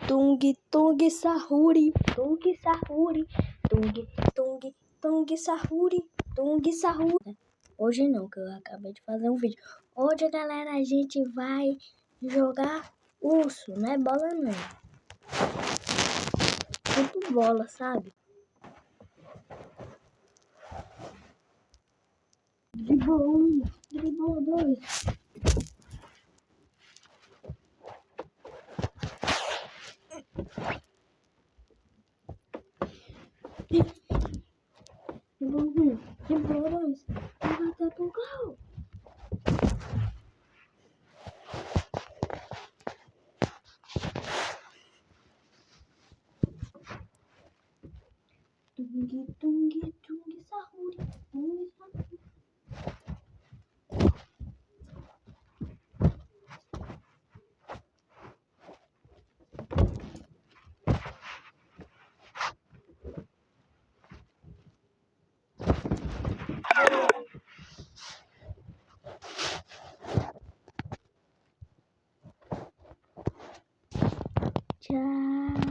Tung tung sahuri, tung sahuri, tung tung tung sahuri, tung sahuri. Hoje não, que eu acabei de fazer um vídeo. Hoje, galera, a gente vai jogar urso, não é bola não. Tipo bola, sabe? Driblou um, driblou dois. Driblou um, driblou dois. Vai até pro gol. Tung tung sahuri, tung sahuri. Tchau.